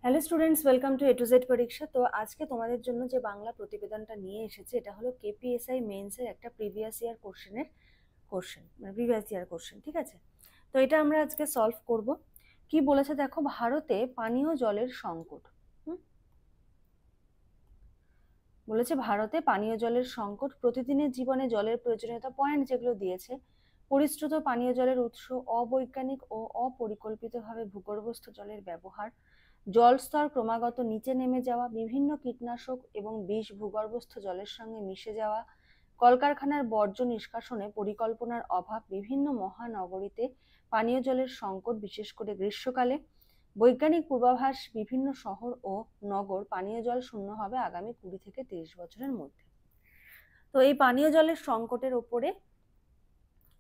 Hello students, welcome to A to Z পরীক্ষা। তো আজকে তোমাদের জন্য যে বাংলা প্রতিবেদনটা নিয়ে এসেছে এটা হলো কেপিএসআই মেন্সের একটা প্রিভিয়াস ইয়ার কোশ্চেন, মানে প্রিভিয়াস ইয়ার কোশ্চেন, ঠিক আছে? তো এটা আমরা আজকে সলভ করব। কি বলেছে দেখো, ভারতে পানীয় জলের সংকট। বলেছে ভারতে পানীয় জলের সংকট, প্রতিদিনের জীবনে জলের প্রয়োজনীয়তা, পয়েন্ট যেগুলো দিয়েছে। পরিশ্রুত পানীয় জলের উৎস, অবৈজ্ঞানিক ও অপরিকল্পিতভাবে ভূগর্ভস্থ জলের ব্যবহার, জলস্তর ক্রমাগত নিচে নেমে যাওয়া, বিভিন্ন কীটনাশক এবং বিষ ভূগর্ভস্থ জলের সঙ্গে মিশে যাওয়া, কলকারখানার বর্জ্য নিষ্কাশনে পরিকল্পনার অভাব, বিভিন্ন মহানগরীতে পানীয় জলের সংকট বিশেষ করে গ্রীষ্মকালে, বৈজ্ঞানিক পূর্বাভাস, বিভিন্ন শহর ও নগর পানীয় জল শূন্য হবে আগামী 20 থেকে 30 বছরের মধ্যে। তো এই পানীয় জলের সংকটের ওপরে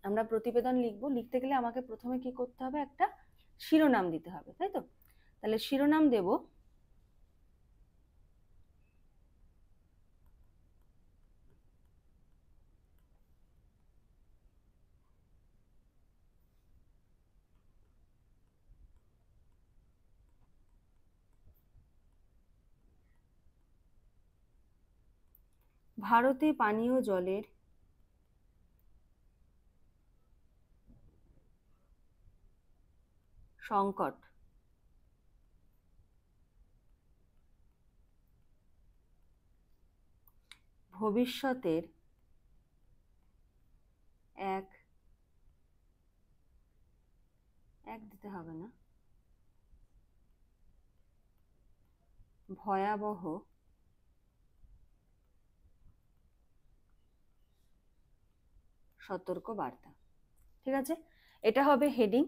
আমরা প্রতিবেদন লিখবো। লিখতে গেলে আমাকে প্রথমে কি করতে হবে, একটা শিরোনাম দিতে হবে, তাই তো? তাহলে শিরোনাম দেব ভারতে পানীয় জলের সংকট। ভবিষ্যতের এক দিতে হবে না, ভয়াবহ সতর্ক বার্তা। ঠিক আছে, এটা হবে হেডিং।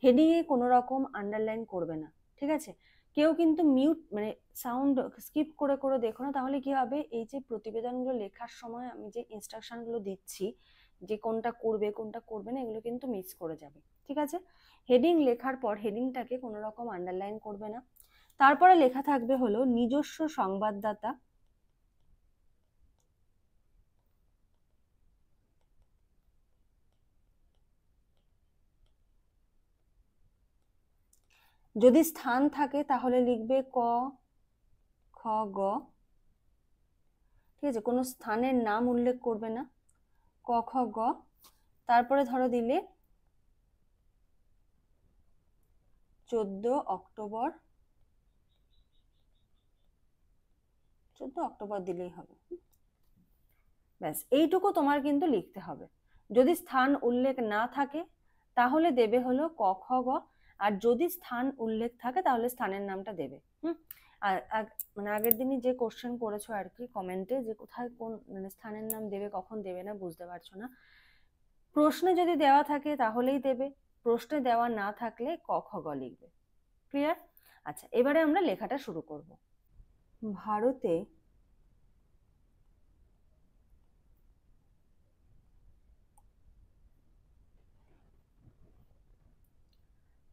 হেডিং এ কোনো রকম আন্ডারলাইন করবে না, ঠিক আছে? কেউ কিন্তু মিউট মানে সাউন্ড স্কিপ করে করে দেখো না, তাহলে কি হবে, এই যে প্রতিবেদনগুলো লেখার সময় আমি যে ইনস্ট্রাকশনগুলো দিচ্ছি যে কোনটা করবে কোনটা করবে না, এগুলো কিন্তু মিস করে যাবে, ঠিক আছে? হেডিং লেখার পর হেডিংটাকে কোনো রকম আন্ডারলাইন করবে না। তারপরে লেখা থাকবে হলো নিজস্ব সংবাদদাতা, যদি স্থান থাকে তাহলে লিখবে ক খ গ, ঠিক আছে? কোনো স্থানের নাম উল্লেখ করবে না, ক খ গ। তারপরে ধরো দিলে 14 অক্টোবর, 14 অক্টোবর দিলেই হবে। ব্যাস, এইটুকু তোমার কিন্তু লিখতে হবে। যদি স্থান উল্লেখ না থাকে তাহলে দেবে হলো ক খ গ, আর যদি স্থান উল্লেখ থাকে তাহলে স্থানের নামটা দেবে। আর মানে আগের দিনই যে কোশ্চেন করেছো আর কি কমেন্টে, যে কোথায় কোন মানে স্থানের নাম দেবে কখন দেবে না বুঝতে পারছো না, প্রশ্নে যদি দেওয়া থাকে তাহলেই দেবে, প্রশ্নে দেওয়া না থাকলে ক খ গ লিখবে। ক্লিয়ার? আচ্ছা, এবারে আমরা লেখাটা শুরু করব। ভারতে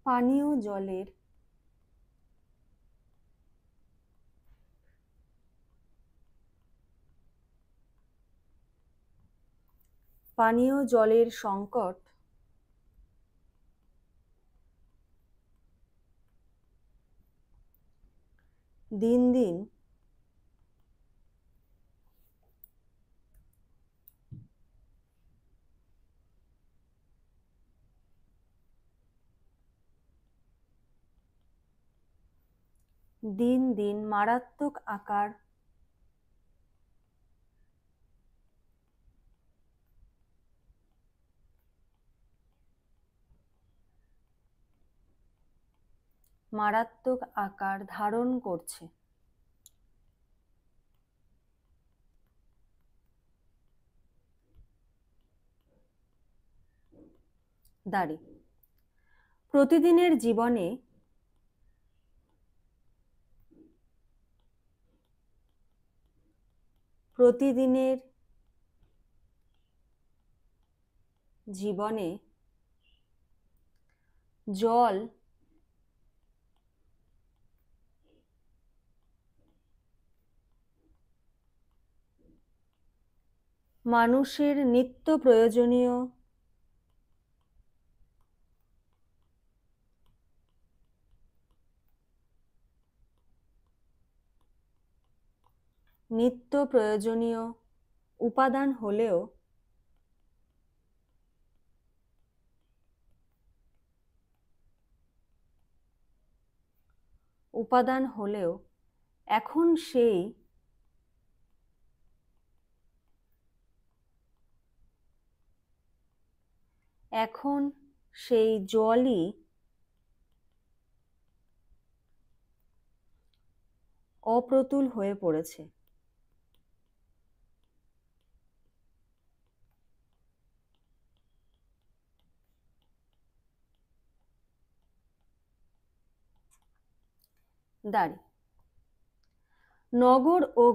পানীয় জলের সংকট দিন দিন মারাত্মক আকার ধারণ করছে। দাঁড়ি প্রতিদিনের জীবনে জল মানুষের নিত্য প্রয়োজনীয় নিত্য প্রয়োজনীয় উপাদান হলেও এখন সেই জলই অপ্রতুল হয়ে পড়েছে। দাঁড়ি নগর ও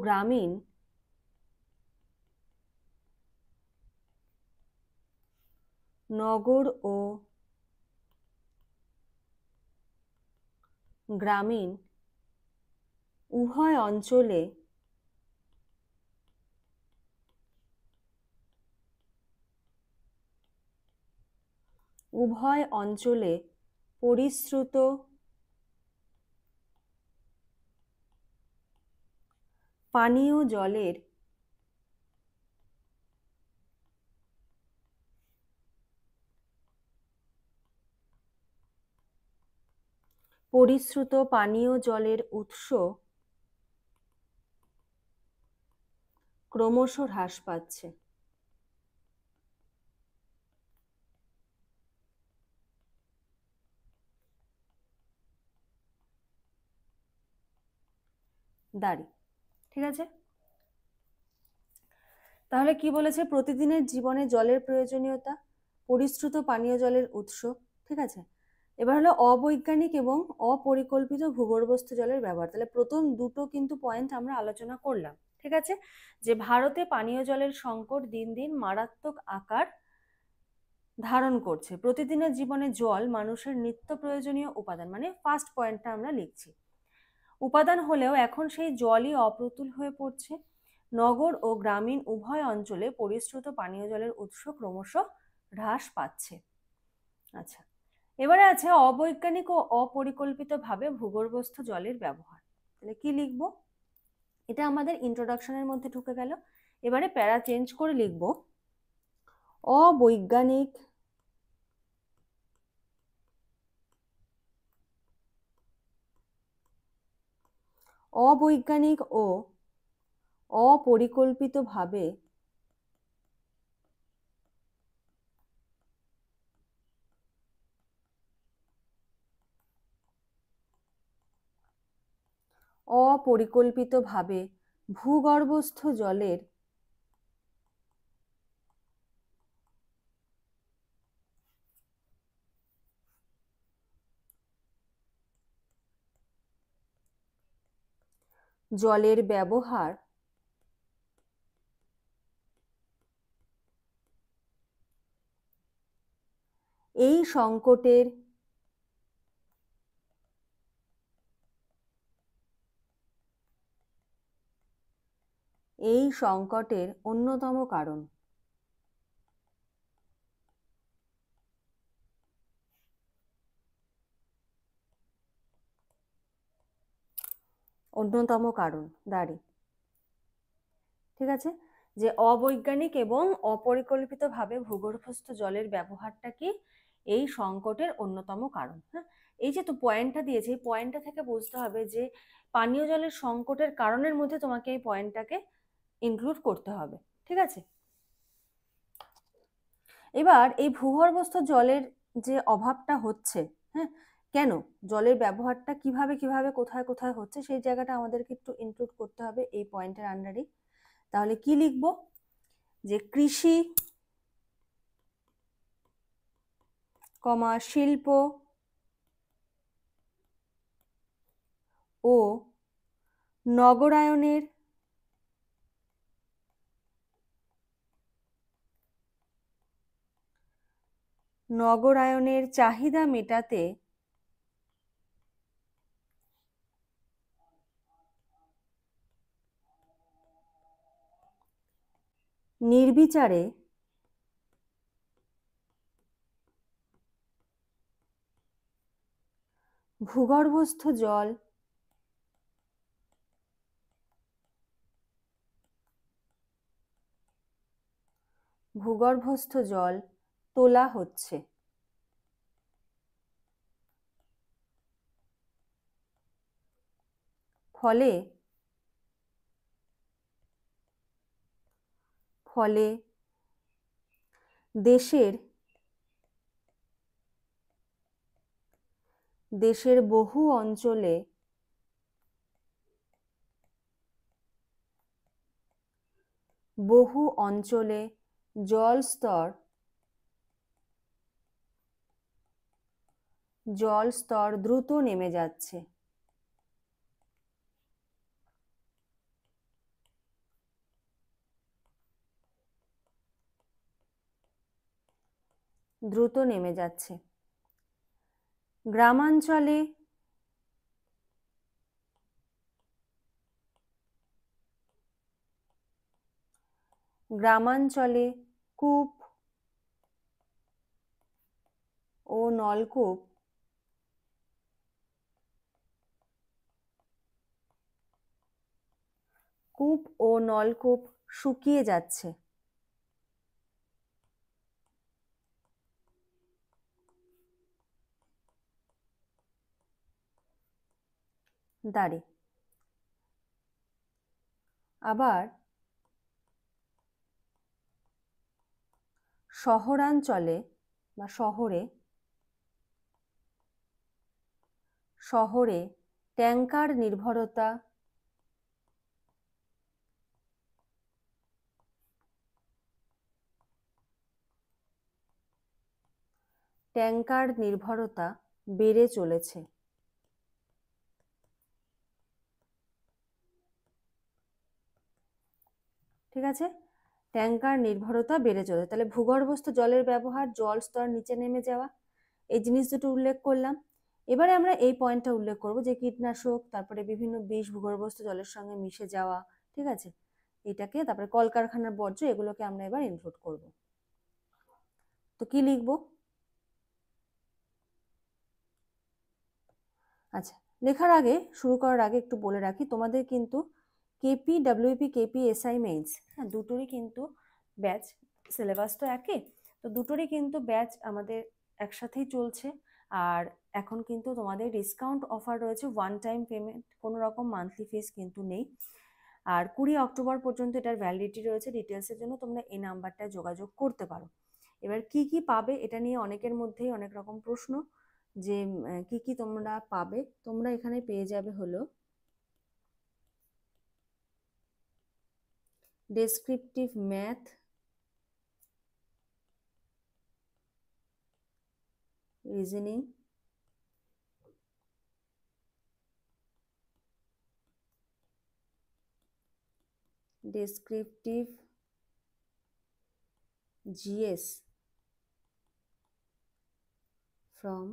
গ্রামীণ উভয় অঞ্চলে পরিশ্রুত পানীয় জলের উৎস ক্রমশ হ্রাস পাচ্ছে। দাঁড়ি ঠিক আছে। তাহলে কি বলেছে? প্রতিদিনের জীবনে জলের প্রয়োজনীয়তা, পরিশ্রুত পানীয় জলের উৎস, ঠিক আছে। এবার হলো অবৈজ্ঞানিক এবং অপরিকল্পিত ভূগর্ভস্থ জলের ব্যবহার। তাহলে প্রথম দুটো কিন্তু পয়েন্ট আমরা আলোচনা করলাম, ঠিক আছে, যে ভারতে পানীয় জলের সংকট দিন দিন মারাত্মক আকার ধারণ করছে। প্রতিদিনের জীবনে জল মানুষের নিত্য প্রয়োজনীয় উপাদান, মানে ফার্স্ট পয়েন্টটা আমরা লিখছি। উপাদান হলেও এখন সেই জলই অপ্রতুল হয়ে পড়ছে। নগর ও গ্রামীণ উভয় অঞ্চলে পরিশ্রুত পানীয় জলের উৎস ক্রমশ হ্রাস পাচ্ছে। আচ্ছা, এবারে আছে অবৈজ্ঞানিক ও অপরিকল্পিতভাবে ভূগর্ভস্থ জলের ব্যবহার। তাহলে কি লিখব? এটা আমাদের ইন্ট্রোডাকশনের মধ্যে ঢুকে গেল। এবারে প্যারা চেঞ্জ করে লিখব অবৈজ্ঞানিক ও অপরিকল্পিতভাবে ভূগর্ভস্থ জলের ব্যবহার এই সংকটের অন্যতম কারণ। দাঁড়ি ঠিক আছে, যে অবৈজ্ঞানিক এবং অপরিকল্পিতভাবে ভূগর্ভস্থ জলের ব্যবহারটা কি এই সংকটের অন্যতম কারণ। হ্যাঁ, এই যে তো পয়েন্টটা দিয়েছে, এই পয়েন্টটা থেকে বুঝতে হবে যে পানীয় জলের সংকটের কারণের মধ্যে তোমাকে এই পয়েন্টটাকে ইনক্লুড করতে হবে, ঠিক আছে। এবার এই ভূগর্ভস্থ জলের যে অভাবটা হচ্ছে, হ্যাঁ, কেন জলের ব্যবহারটা কিভাবে কিভাবে কোথায় কোথায় হচ্ছে সেই জায়গাটা আমাদেরকে একটু ইনক্লুড করতে হবে এই পয়েন্টের আন্ডারে। তাহলে কি লিখব? যে কৃষি, শিল্প ও নগরায়নের চাহিদা মেটাতে নির্বিচারে ভূগর্ভস্থ জল ভূগর্ভস্থ জল তোলা হচ্ছে। ফলে ফলে দেশের বহু অঞ্চলে জল স্তর দ্রুত নেমে যাচ্ছে। গ্রামাঞ্চলে কূপ ও নলকূপ শুকিয়ে যাচ্ছে। আবার শহরাঞ্চলে বা শহরে ট্যাঙ্কার নির্ভরতা বেড়ে চলেছে। ঠিক আছে, ট্যাঙ্কার নির্ভরতা বেড়ে চলেছে। তাহলে ভূগর্ভস্থ জলের ব্যবহার, জল স্তর নিচে নেমে যাওয়া, এই জিনিস দুটো উল্লেখ করলাম। এবারে আমরা এই পয়েন্টটা উল্লেখ করব যে কীটনাশক, তারপরে বিভিন্ন বিষ ভূগর্ভস্থ জলের সঙ্গে মিশে যাওয়া, ঠিক আছে, এটাকে, তারপরে কলকারখানার বর্জ্য, এগুলোকে আমরা এবার ইনক্লুড করব। তো কি লিখবো? আচ্ছা, লেখার আগে, শুরু করার আগে একটু বলে রাখি, তোমাদের কিন্তু KP, WP, KP, SI means, হ্যাঁ, দুটোরই কিন্তু ব্যাচ, সিলেবাস তো একই, তো দুটোরই কিন্তু ব্যাচ আমাদের একসাথেই চলছে। আর এখন কিন্তু তোমাদের ডিসকাউন্ট অফার রয়েছে, ওয়ান টাইম পেমেন্ট, কোনো রকম মান্থলি ফিস কিন্তু নেই। আর 20 অক্টোবর পর্যন্ত এটার ভ্যালিডিটি রয়েছে। ডিটেলসের জন্য তোমরা এই নাম্বারটায় যোগাযোগ করতে পারো। এবার কি কি পাবে, এটা নিয়ে অনেকের মধ্যেই অনেক রকম প্রশ্ন, যে কি কি তোমরা পাবে। তোমরা এখানে পেয়ে যাবে হলো descriptive math, reasoning, descriptive GS from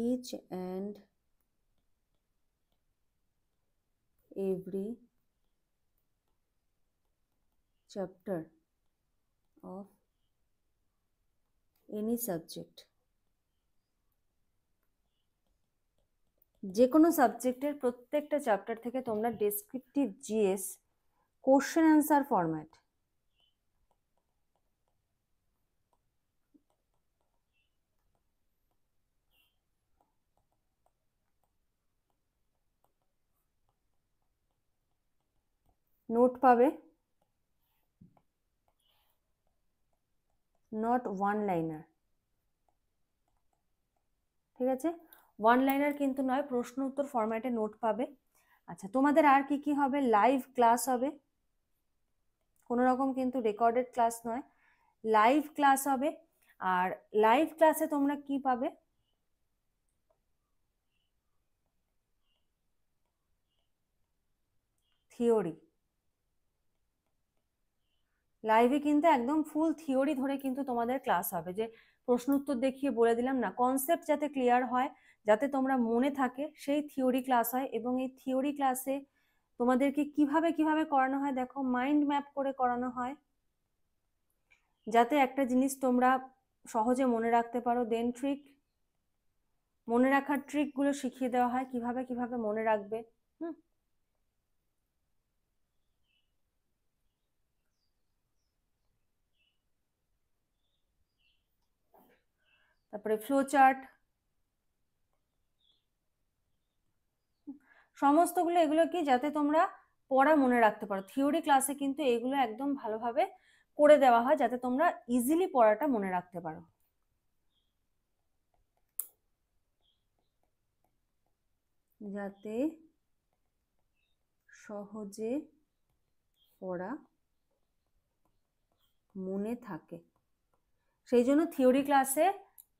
each and every chapter of any subject, যে কোনো সাবজেক্টের প্রত্যেকটা চ্যাপ্টার থেকে তোমরা descriptive GS question answer format, note পাবে, নট ওয়ান লাইনার। ঠিক আছে, ওয়ান লাইনার কিন্তু নয়, প্রশ্ন উত্তর ফরম্যাটে নোট পাবে। আচ্ছা, তোমাদের আর কি কি হবে? লাইভ ক্লাস হবে, কোনো রকম কিন্তু রেকর্ডেড ক্লাস নয়, লাইভ ক্লাস হবে। আর লাইভ ক্লাসে তোমরা কি পাবে? থিওরি। লাইভে কিন্তু একদম ফুল থিওরি ধরে কিন্তু তোমাদের ক্লাস হবে, যে প্রশ্ন উত্তর দেখিয়ে বলে দিলাম না, কনসেপ্ট যাতে ক্লিয়ার হয়, যাতে তোমরা মনে থাকে, সেই থিওরি ক্লাস হয়। এবং এই থিওরি ক্লাসে তোমাদেরকে কিভাবে কিভাবে করানো হয় দেখো, মাইন্ড ম্যাপ করে করানো হয়, যাতে একটা জিনিস তোমরা সহজে মনে রাখতে পারো। দেন মনে রাখার ট্রিকগুলো শিখিয়ে দেওয়া হয়, কিভাবে কিভাবে মনে রাখবে। তারপরে ফ্লো চার্ট, সমস্তগুলো এগুলো কি যাতে তোমরা পড়া মনে রাখতে পারো। থিওরি ক্লাসে কিন্তু এগুলো একদম ভালোভাবে করে দেওয়া হয় যাতে তোমরা ইজিলি পড়াটা মনে রাখতে পারো। যাতে সহজে পড়া মনে থাকে, সেই জন্য থিওরি ক্লাসে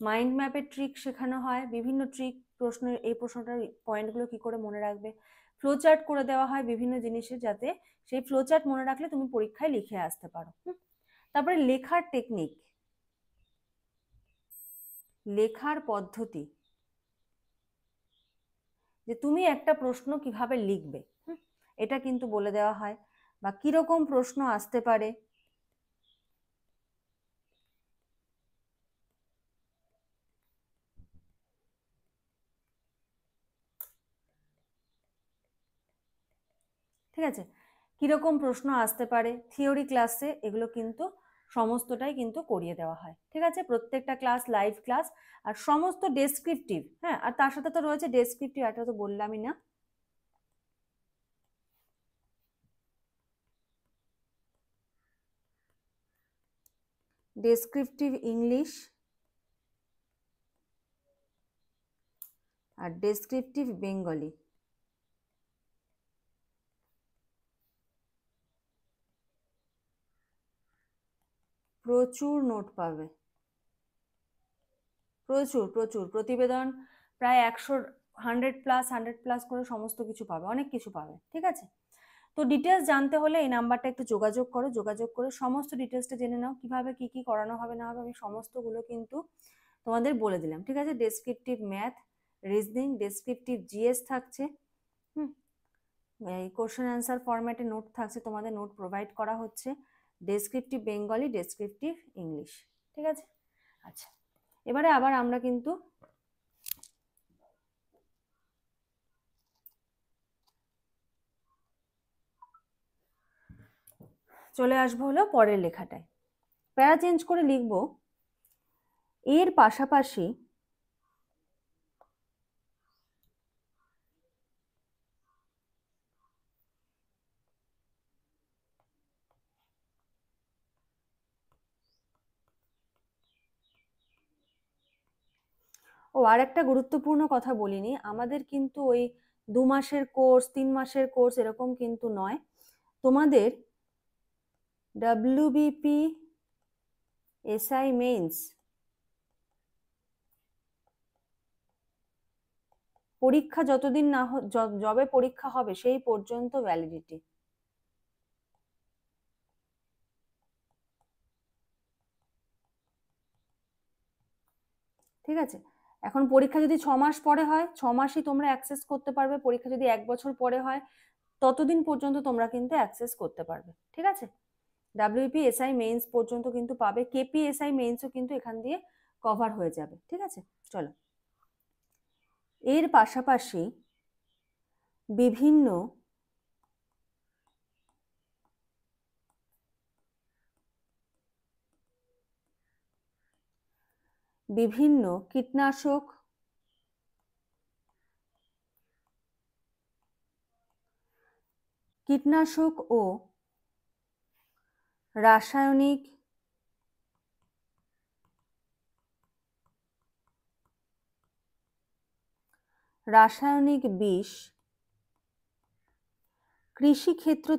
মাইন্ড ম্যাপের ট্রিক শেখানো হয়, বিভিন্ন ট্রিক, প্রশ্নের এই প্রশ্নটার পয়েন্টগুলো কি করে মনে রাখবে, ফ্লো চার্ট করে দেওয়া হয় বিভিন্ন জিনিসের, যাতে সেই ফ্লো চার্ট মনে রাখলে তুমি পরীক্ষায় লিখে আসতে পারো। তারপরে লেখার টেকনিক, লেখার পদ্ধতি, যে তুমি একটা প্রশ্ন কিভাবে লিখবে এটা কিন্তু বলে দেওয়া হয়, বা কিরকম প্রশ্ন আসতে পারে। ঠিক আছে, কিরকম প্রশ্ন আসতে পারে থিওরি ক্লাসে এগুলো কিন্তু সমস্তটাই কিন্তু করিয়ে দেওয়া হয়। ঠিক আছে, প্রত্যেকটা ক্লাস লাইভ ক্লাস, আর সমস্ত ডেসক্রিপটিভ, হ্যাঁ, আর তার সাথে তো রয়েছে ডেসক্রিপটিভ, এটা তো বললামই না। ডেসক্রিপটিভ ইংলিশ আর ডেসক্রিপটিভ বেঙ্গলি, প্রচুর নোট পাবে, প্রচুর প্রচুর প্রতিবেদন, প্রায় 100 করে সমস্ত কিছু পাবে, অনেক কিছু পাবে। ঠিক আছে, তো ডিটেলস জানতে হলে এই নাম্বারটা একটু যোগাযোগ করো, যোগাযোগ করে সমস্ত ডিটেলসটা জেনে নাও, কিভাবে কি কি করানো হবে না হবে আমি সমস্তগুলো কিন্তু তোমাদের বলে দিলাম। ঠিক আছে, descriptive math, reasoning, descriptive GS থাকছে, এই কোশ্চেন অ্যান্সার ফরম্যাটে নোট থাকছে, তোমাদের নোট প্রোভাইড করা হচ্ছে, ডেসক্রিপটিভ বেঙ্গলি, ডেসক্রিপটিভ ইংলিশ। ঠিক আছে, আচ্ছা, এবারে আবার আমরা কিন্তু চলে আসবো হলো পরের লেখাটায়। প্যারা চেঞ্জ করে লিখবো, এর পাশাপাশি আর একটা গুরুত্বপূর্ণ কথা বলিনি, আমাদের কিন্তু ওই 2 মাসের কোর্স, 3 মাসের কোর্স এরকম কিন্তু নয়, তোমাদের WBP SI মেইনস পরীক্ষা যতদিন না যবে পরীক্ষা হবে সেই পর্যন্ত ভ্যালিডিটি। ঠিক আছে, এখন পরীক্ষা যদি 6 মাস পরে হয় 6 মাসই তোমরা অ্যাক্সেস করতে পারবে, পরীক্ষা যদি 1 বছর পরে হয় ততদিন পর্যন্ত তোমরা কিন্তু অ্যাক্সেস করতে পারবে। ঠিক আছে, WBP SI মেইনস পর্যন্ত কিন্তু পাবে, KP SI মেইনসও কিন্তু এখান দিয়ে কভার হয়ে যাবে। ঠিক আছে, চলো, এর পাশাপাশি বিভিন্ন বিভিন্ন কীটনাশক, কীটনাশক ও রাসায়নিক বিষ কৃষিক্ষেত্র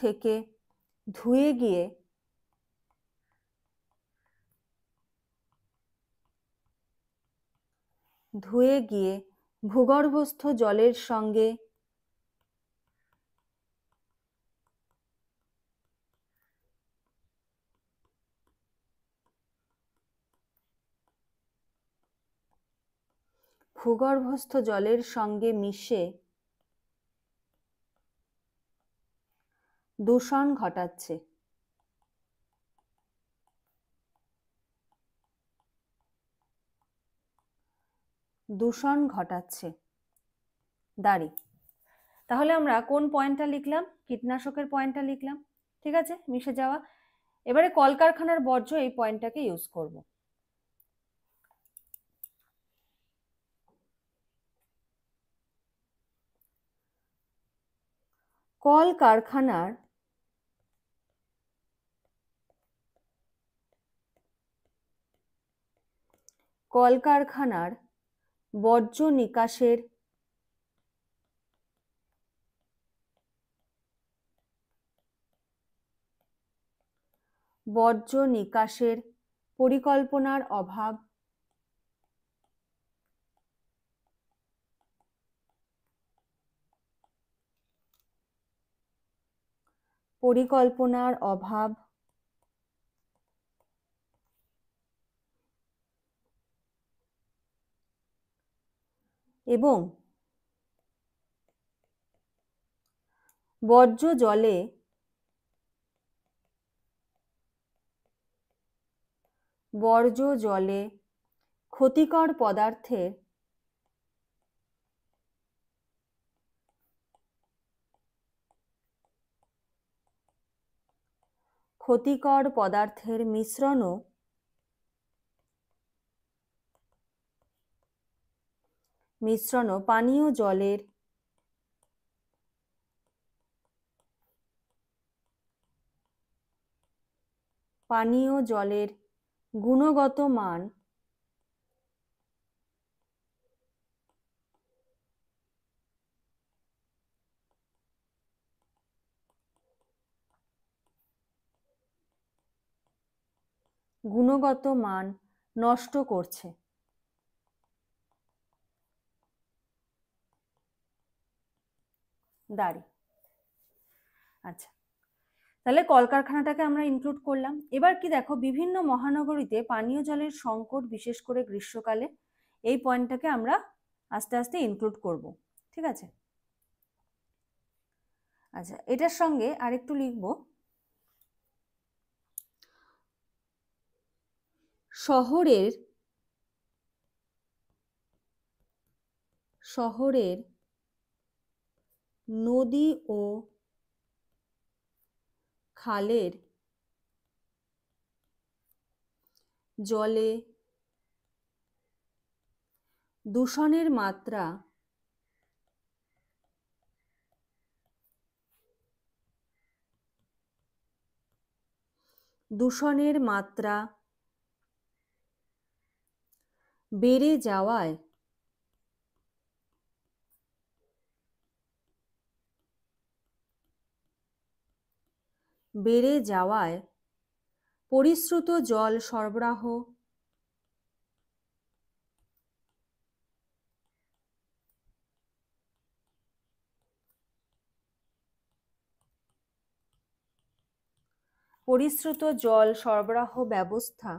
থেকে ধুয়ে গিয়ে ভূগর্ভস্থ জলের সঙ্গে মিশে দূষণ ঘটাচ্ছে। দূষণ ঘটাচ্ছে। দাঁড়ি। তাহলে আমরা কোন পয়েন্টটা লিখলাম? কীটনাশকের পয়েন্টটা লিখলাম, ঠিক আছে, মিশে যাওয়া। এবারে কলকারখানার বর্জ্য, এই পয়েন্টটাকে ইউজ করব। কলকারখানার বর্জ্য নিকাশের পরিকল্পনার অভাব। এবং বর্জ্য জলে ক্ষতিকর পদার্থের মিশ্রণও পানীয় জলের গুণগত মান নষ্ট করছে। দাঁড়ি। আচ্ছা, তাহলে কলকারখানাটাকে আমরা ইনক্লুড করলাম। এবার কি দেখো, বিভিন্ন মহানগরীতে পানীয় জলের সংকট, বিশেষ করে গ্রীষ্মকালে, এই পয়েন্টটাকে আমরা আস্তে আস্তে ইনক্লুড করব, ঠিক আছে। আচ্ছা, এটার সঙ্গে আরেকটু লিখব, শহরের নদী ও খালের জলে দূষণের মাত্রা বেড়ে যাওয়ায় পরিশ্রুত জল সরবরাহ ব্যবস্থা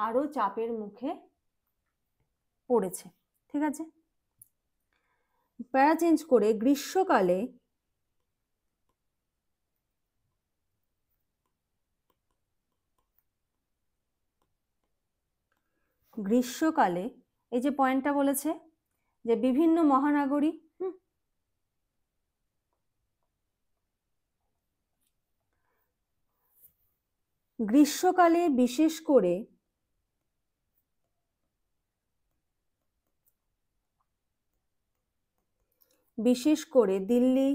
আরও চাপের মুখে পড়েছে। ঠিক আছে, প্যারা চেঞ্জ করে গ্রীষ্মকালে এই যে পয়েন্টটা বলেছে যে বিভিন্ন মহানগরী, গ্রীষ্মকালে বিশেষ করে দিল্লি,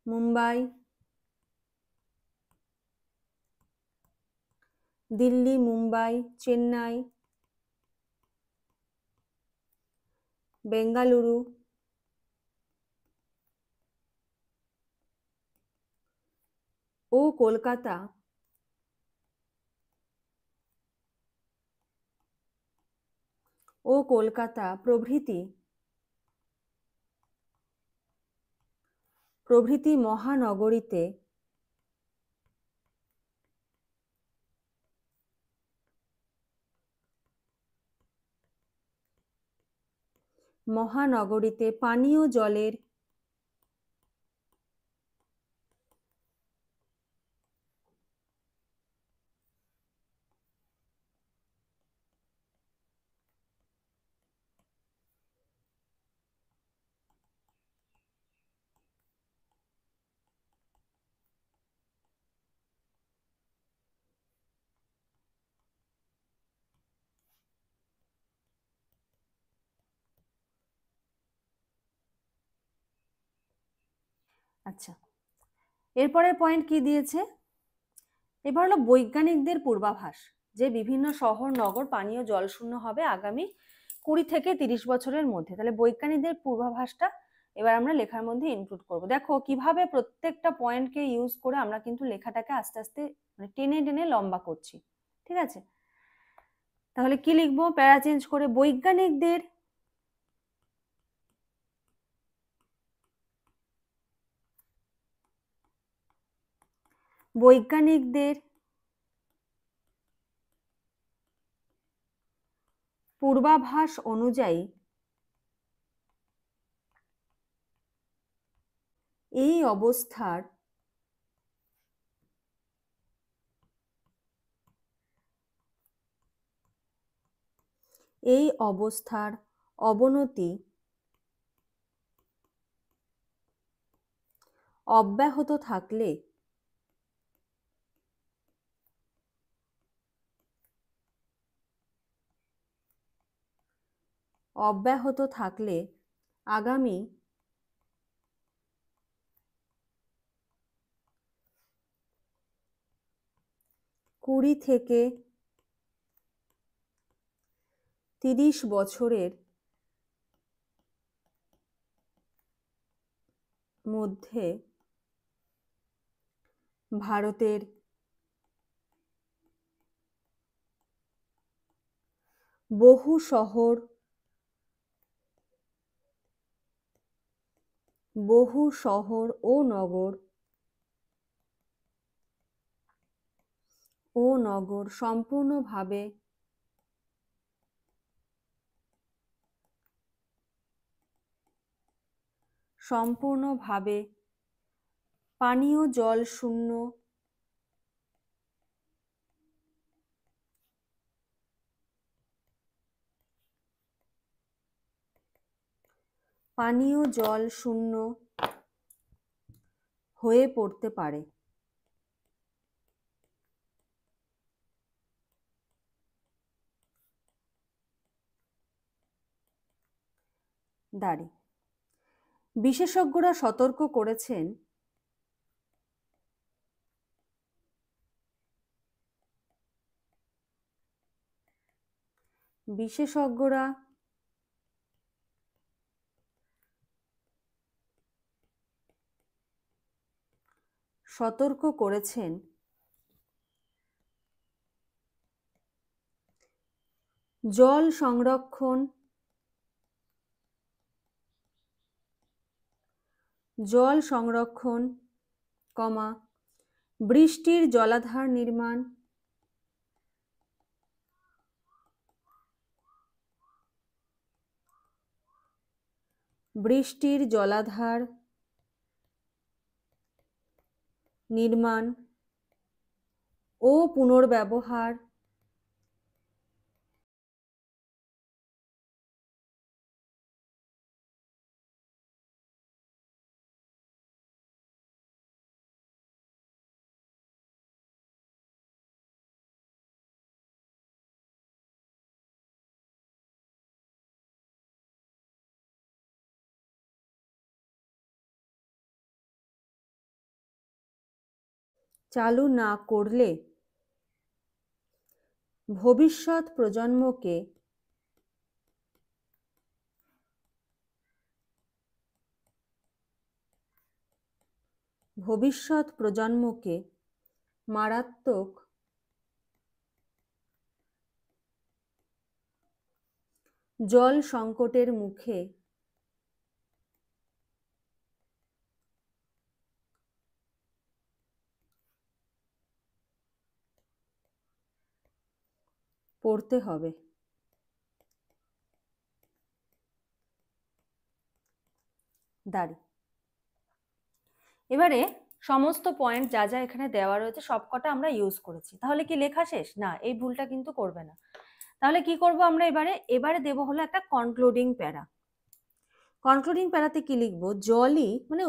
মুম্বাই, চেন্নাই, বেঙ্গালুরু ও কলকাতা প্রভৃতি মহানগরীতে মহানগরীতে পানীয় জলের আচ্ছা, এরপরের পয়েন্ট কি দিয়েছে? এবার হলো বৈজ্ঞানিকদের পূর্বাভাস যে বিভিন্ন শহর নগর পানীয় জল শূন্য হবে আগামী 20 থেকে 30 বছরের মধ্যে। তাহলে বৈজ্ঞানিকদের পূর্বাভাসটা এবার আমরা লেখার মধ্যে ইনক্লুড করব। দেখো কিভাবে প্রত্যেকটা পয়েন্টকে ইউজ করে আমরা কিন্তু লেখাটাকে আস্তে আস্তে মানে টেনে টেনে লম্বা করছি। ঠিক আছে, তাহলে কি লিখবো? প্যারা চেঞ্জ করে বৈজ্ঞানিকদের পূর্বাভাস অনুযায়ী এই অবস্থার অবনতি অব্যাহত থাকলে আগামী 20 থেকে 30 বছরের মধ্যে ভারতের বহু শহর ও নগর সম্পূর্ণভাবে পানীয় জল শূন্য হয়ে পড়তে পারে। দাঁড়ি বিশেষজ্ঞরা সতর্ক করেছেন জল সংরক্ষণ বৃষ্টির জলাধার নির্মাণ ও পুনর্ব্যবহার চালু না করলে ভবিষ্যৎ প্রজন্মকে মারাত্মক জল সংকটের মুখে পড়তে হবে। দাড়ি। এবারে সমস্ত পয়েন্ট যা যা এখানে দেওয়া রয়েছে সবকটা আমরা ইউজ করেছি। তাহলে কি লেখা শেষ? না, এই ভুলটা কিন্তু করবে না। তাহলে কি করব আমরা এবারে দেব হলো একটা কনক্লুডিং প্যারা। কনক্লুডিং প্যারাতে কি লিখবো? জলই মানে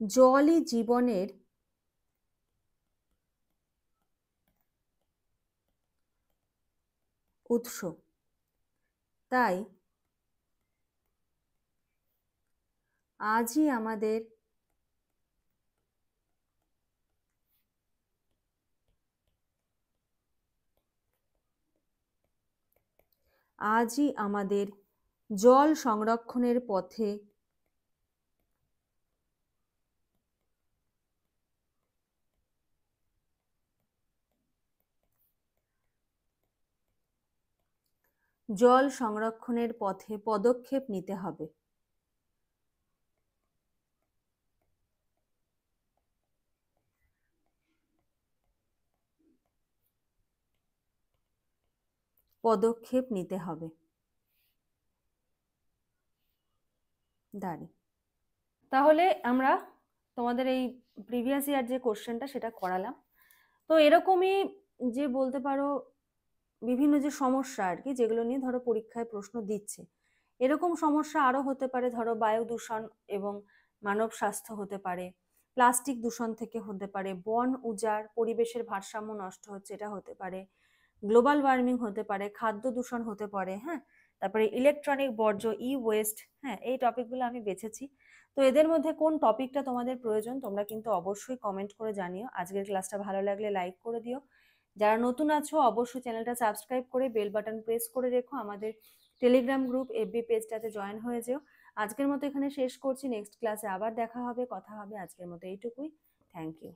জলই জীবনের উৎস, তাই আজই আমাদের জল সংরক্ষণের পথে পদক্ষেপ নিতে হবে। দাঁড়ি। তাহলে আমরা তোমাদের এই প্রিভিয়াস ইয়ার যে কোশ্চেনটা সেটা করালাম। তো এরকমই যে বলতে পারো বিভিন্ন যে সমস্যা আর কি, যেগুলো নিয়ে ধরো পরীক্ষায় প্রশ্ন দিচ্ছে, এরকম সমস্যা আরো হতে পারে। ধরো বায়ু দূষণ এবং মানব স্বাস্থ্য হতে পারে, প্লাস্টিক দূষণ থেকে হতে পারে, বন উজাড়, পরিবেশের ভারসাম্য নষ্ট হচ্ছে এটা হতে পারে, গ্লোবাল ওয়ার্মিং হতে পারে, খাদ্য দূষণ হতে পারে, হ্যাঁ, তারপরে ইলেকট্রনিক বর্জ্য, ই ওয়েস্ট, হ্যাঁ, এই টপিকগুলো আমি বেছেছি। তো এদের মধ্যে কোন টপিকটা তোমাদের প্রয়োজন তোমরা কিন্তু অবশ্যই কমেন্ট করে জানিও। আজকের ক্লাসটা ভালো লাগলে লাইক করে দিও। যারা নতুন আছো অবশ্যই চ্যানেলটা সাবস্ক্রাইব করে বেল বাটন প্রেস করে রেখো। আমাদের টেলিগ্রাম গ্রুপ, এফবি পেজটাতে জয়েন হয়ে যেও। আজকের মতো এখানে শেষ করছি, নেক্সট ক্লাসে আবার দেখা হবে, কথা হবে। আজকের মতো এইটুকুই। Thank you.